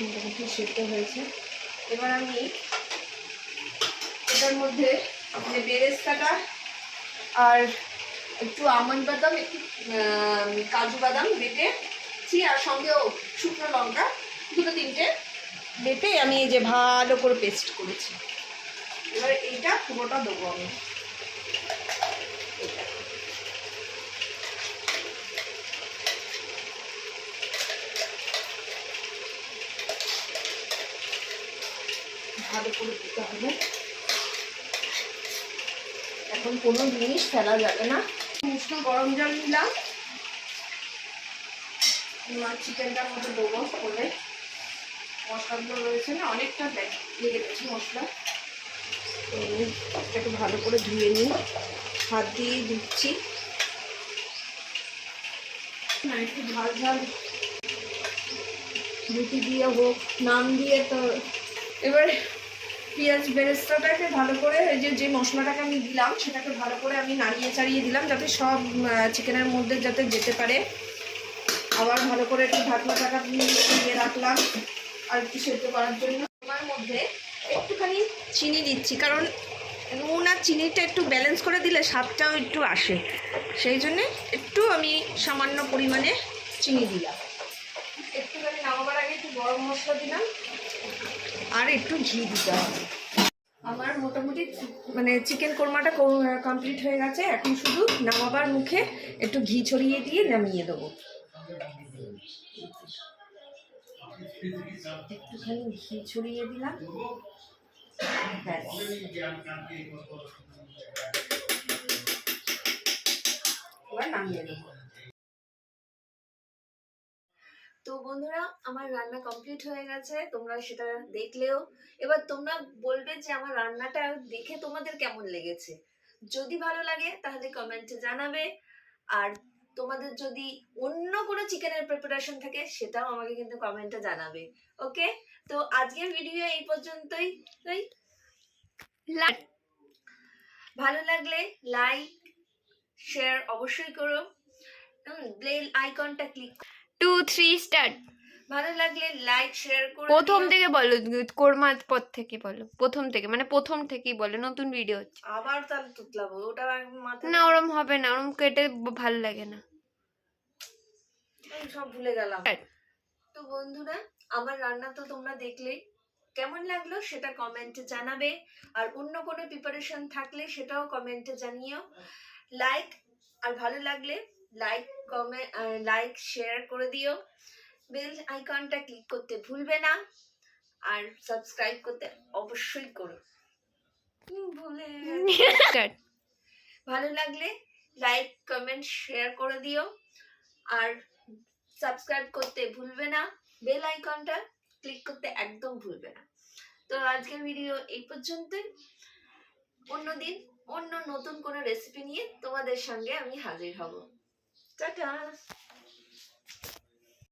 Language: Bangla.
মোটামুটি সেদ্ধ হয়েছে। এবার আমি এটার মধ্যে যে বেরেস্তাটা আর একটু আমন্ড বাদাম, একটু কাজু বাদাম বেটেছি, আর সঙ্গেও শুকনো লঙ্কা 2-3টে বেটে আমি এই যে ভালো করে পেস্ট করেছি। এবার এইটা পুরোটা দেবো আমি। ভালো করে দিতে হবে, এখন কোনো জিনিস ফেলা যাবে না। উষ্ণ গরম জল নিলাম, চিকেনটার মধ্যে দেবো বলে মশলাগুলো রয়েছে না, অনেকটা লেগে গেছে মশলা। তো এটাকে ভালো করে ধুয়ে নিই, হাত দিয়ে দিচ্ছি না, একটু ঝাল ঝাল রুটি দিয়ে হোক, নান দিয়ে। তো এবার পেঁয়াজ বেরেস্তাটাকে ভালো করে এই যে মশলাটাকে আমি দিলাম সেটাকে ভালো করে আমি নাড়িয়ে চাড়িয়ে দিলাম, যাতে সব চিকেনের মধ্যে যাতে যেতে পারে। আবার ভালো করে একটু ঢাকনা দিয়ে রাখলাম আর একটু সেদ্ধ করার জন্য। আমার মধ্যে একটুখানি চিনি দিচ্ছি, কারণ নুন আর চিনিটা একটু ব্যালেন্স করে দিলে স্বাদটাও একটু আসে, সেই জন্যে একটু আমি সামান্য পরিমাণে চিনি দিলাম। একটুখানি নামাবার আগে একটু গরম মশলা দিলাম আর একটু ঘি দিতে হবে। আমার মোটামুটি মানে চিকেন কোরমাটা কমপ্লিট হয়ে গেছে। এখন শুধু নামাবার মুখে একটু ঘি ছড়িয়ে দিয়ে নামিয়ে দেবো। একটুখানি ঘি ছড়িয়ে দিলাম, এবার নামিয়ে দেবো। তো বন্ধুরা, আমার রান্না কমপ্লিট হয়ে গেছে, তোমরা সেটা দেখলেও। এবার তোমরা বলবে যে আমার রান্নাটা দেখে তোমাদের কেমন লেগেছে। যদি ভালো লাগে তাহলে কমেন্টে জানাবে, আর তোমাদের যদি অন্য কোনো চিকেনের প্রিপারেশন থাকে সেটাও আমাকে কিন্তু কমেন্টে জানাবে। ওকে, তো আজকের ভিডিও এই পর্যন্তই। ভালো লাগলে লাইক শেয়ার অবশ্যই করো, বেল আইকনটা ক্লিক 2 3 স্টার্ট। ভালো লাগলে লাইক শেয়ার করো। প্রথম থেকে বলো, কোরমার পর থেকে বলো, প্রথম থেকে, মানে প্রথম থেকেই বলো, নতুন ভিডিও হচ্ছে। আবার তাহলে তুতলাবো ওটা মাথায় না, ওরম হবে না, ওরম কেটে ভালো লাগে না, সব ভুলে গেলাম। তো বন্ধুরা, আমার রান্না তো তোমরা দেখলে, কেমন লাগলো সেটা কমেন্টে জানাবে, আর অন্য কোনো প্রিপারেশন থাকলে সেটাও কমেন্টে জানিও। লাইক আর ভালো লাগলে লাইক শেয়ার করে দিও, বেল আইকনটা ক্লিক করতে ভুলবে না, আর সাবস্ক্রাইব করতে অবশ্যই করো। ভুলে ভালো লাগলে লাইক কমেন্ট শেয়ার করে দিও, আর সাবস্ক্রাইব করতে ভুলবে না, বেল আইকনটা ক্লিক করতে একদম ভুলবে না। তো আজকের ভিডিও এই পর্যন্তই। অন্যদিন অন্য নতুন কোনো রেসিপি নিয়ে তোমাদের সঙ্গে আমি হাজির হব। টাটা।